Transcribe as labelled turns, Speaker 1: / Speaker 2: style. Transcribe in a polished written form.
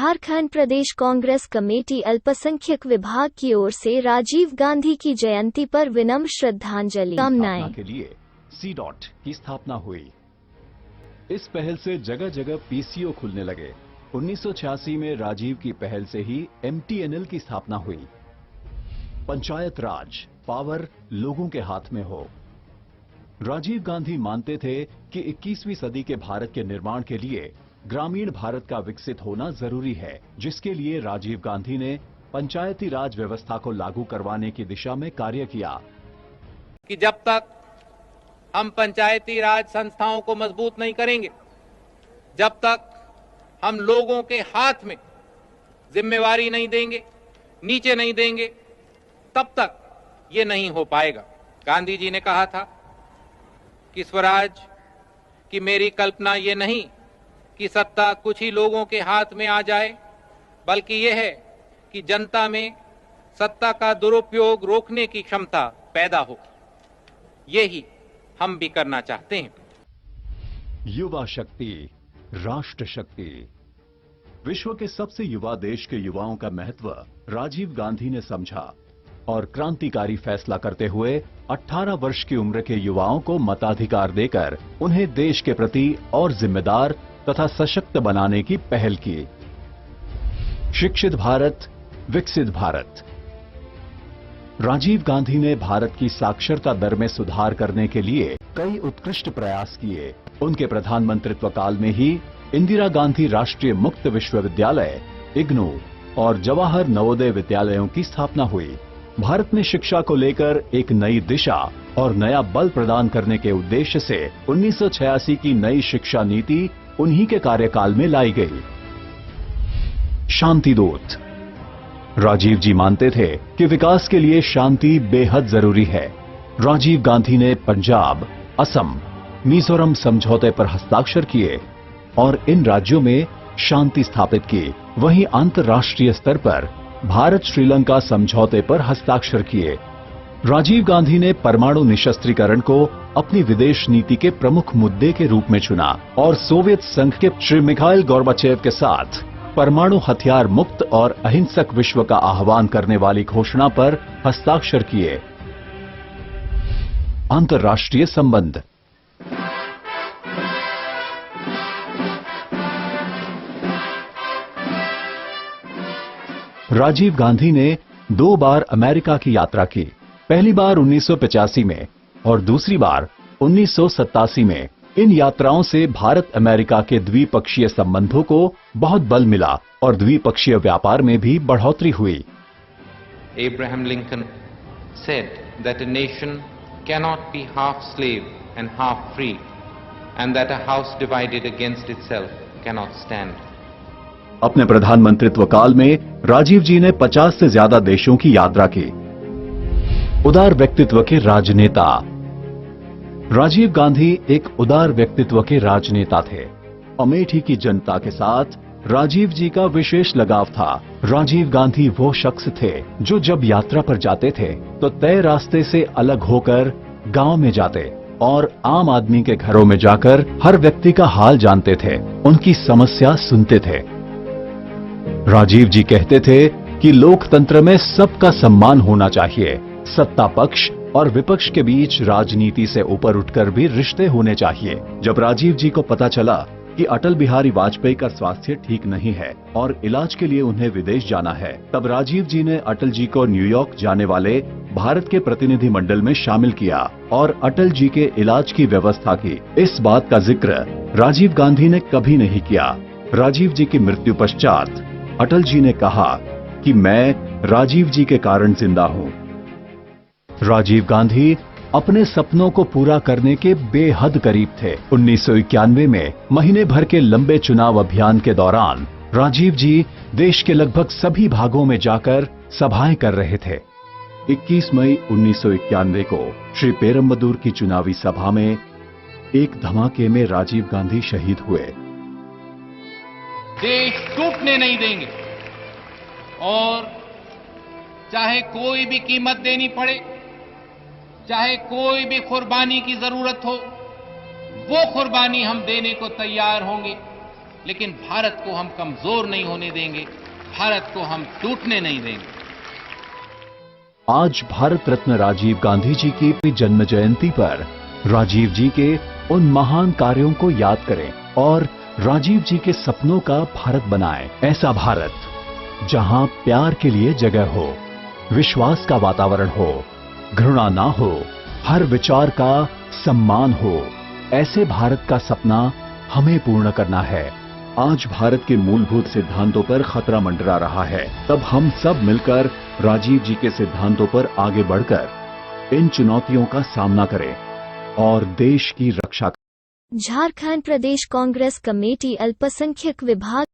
Speaker 1: झारखंड प्रदेश Congress committee अल्पसंख्यक विभाग की ओर से राजीव गांधी की जयंती पर विनम्र श्रद्धांजलि कामनाएं
Speaker 2: के लिए C.DOT की स्थापना हुई। इस पहल से जगह जगह पीसीओ खुलने लगे। 1986 में राजीव की पहल से ही MTNL की स्थापना हुई। पंचायत राज पावर लोगों के हाथ में हो। राजीव गांधी मानते थे कि 21वीं सदी के भारत के निर्माण के लिए ग्रामीण भारत का विकसित होना जरूरी है, जिसके लिए राजीव गांधी ने पंचायती राज व्यवस्था को लागू करवाने की दिशा में कार्य किया।
Speaker 3: कि जब तक हम पंचायती राज संस्थाओं को मजबूत नहीं करेंगे, जब तक हम लोगों के हाथ में जिम्मेवारी नहीं देंगे, नीचे नहीं देंगे, तब तक ये नहीं हो पाएगा। गांधी जी ने कहा था कि स्वराज की मेरी कल्पना ये नहीं कि सत्ता कुछ ही लोगों के हाथ में आ जाए, बल्कि यह है कि जनता में सत्ता का दुरुपयोग रोकने की क्षमता पैदा हो। यही हम भी करना चाहते हैं।
Speaker 2: युवा शक्ति, राष्ट्र शक्ति। विश्व के सबसे युवा देश के युवाओं का महत्व राजीव गांधी ने समझा और क्रांतिकारी फैसला करते हुए 18 वर्ष की उम्र के युवाओं को मताधिकार देकर उन्हें देश के प्रति और जिम्मेदार तथा सशक्त बनाने की पहल की। शिक्षित भारत, विकसित भारत। राजीव गांधी ने भारत की साक्षरता दर में सुधार करने के लिए कई उत्कृष्ट प्रयास किए। उनके प्रधानमंत्रित्व काल में ही इंदिरा गांधी राष्ट्रीय मुक्त विश्वविद्यालय, इग्नू और जवाहर नवोदय विद्यालयों की स्थापना हुई। भारत में शिक्षा को लेकर एक नई दिशा और नया बल प्रदान करने के उद्देश्य से 1986 की नई शिक्षा नीति उन्हीं के कार्यकाल में लाई गई। शांति दूत। राजीव जी मानते थे कि विकास के लिए शांति बेहद जरूरी है। राजीव गांधी ने पंजाब, असम, मिजोरम समझौते पर हस्ताक्षर किए और इन राज्यों में शांति स्थापित की। वहीं अंतर्राष्ट्रीय स्तर पर भारत श्रीलंका समझौते पर हस्ताक्षर किए। राजीव गांधी ने परमाणु निशस्त्रीकरण को अपनी विदेश नीति के प्रमुख मुद्दे के रूप में चुना और सोवियत संघ के श्री मिखाइल गोर्बाचेव के साथ परमाणु हथियार मुक्त और अहिंसक विश्व का आह्वान करने वाली घोषणा पर हस्ताक्षर किए। अंतर्राष्ट्रीय संबंध। राजीव गांधी ने 2 बार अमेरिका की यात्रा की। पहली बार 1985 में और दूसरी बार 1987 में। इन यात्राओं से भारत अमेरिका के द्विपक्षीय संबंधों को बहुत बल मिला और द्विपक्षीय व्यापार में भी बढ़ोतरी हुई।
Speaker 3: Abraham Lincoln said that a nation cannot be half slave and half free, and that a house divided against itself cannot stand.
Speaker 2: अपने प्रधानमंत्रित्व काल में राजीव जी ने 50 से ज्यादा देशों की यात्रा की। उदार व्यक्तित्व के राजनेता। राजीव गांधी एक उदार व्यक्तित्व के राजनेता थे। अमेठी की जनता के साथ राजीव जी का विशेष लगाव था। राजीव गांधी वो शख्स थे जो जब यात्रा पर जाते थे तो तय रास्ते से अलग होकर गांव में जाते और आम आदमी के घरों में जाकर हर व्यक्ति का हाल जानते थे, उनकी समस्या सुनते थे। राजीव जी कहते थे कि लोकतंत्र में सबका सम्मान होना चाहिए। सत्ता पक्ष और विपक्ष के बीच राजनीति से ऊपर उठकर भी रिश्ते होने चाहिए। जब राजीव जी को पता चला कि अटल बिहारी वाजपेयी का स्वास्थ्य ठीक नहीं है और इलाज के लिए उन्हें विदेश जाना है, तब राजीव जी ने अटल जी को न्यूयॉर्क जाने वाले भारत के प्रतिनिधि मंडल में शामिल किया और अटल जी के इलाज की व्यवस्था की। इस बात का जिक्र राजीव गांधी ने कभी नहीं किया। राजीव जी की मृत्यु पश्चात अटल जी ने कहा कि मैं राजीव जी के कारण जिंदा हूं। राजीव गांधी अपने सपनों को पूरा करने के बेहद करीब थे। 1991 में महीने भर के लंबे चुनाव अभियान के दौरान राजीव जी देश के लगभग सभी भागों में जाकर सभाएं कर रहे थे। 21 मई 1991 को श्री पेरम्बदूर की चुनावी सभा में एक धमाके में राजीव गांधी शहीद हुए।
Speaker 3: देश टूटने नहीं देंगे और चाहे कोई भी कीमत देनी पड़े, चाहे कोई भी कुर्बानी की जरूरत हो, वो कुर्बानी हम देने को तैयार होंगे। लेकिन भारत को हम कमजोर नहीं होने देंगे, भारत को हम टूटने नहीं देंगे।
Speaker 2: आज भारत रत्न राजीव गांधी जी की जन्म जयंती पर राजीव जी के उन महान कार्यों को याद करें और राजीव जी के सपनों का भारत बनाएं। ऐसा भारत जहां प्यार के लिए जगह हो, विश्वास का वातावरण हो, घृणा ना हो, हर विचार का सम्मान हो। ऐसे भारत का सपना हमें पूर्ण करना है। आज भारत के मूलभूत सिद्धांतों पर खतरा मंडरा रहा है। तब हम सब मिलकर राजीव जी के सिद्धांतों पर आगे बढ़कर इन चुनौतियों का सामना करें और देश की रक्षा करें।
Speaker 1: झारखंड प्रदेश कांग्रेस कमेटी अल्पसंख्यक विभाग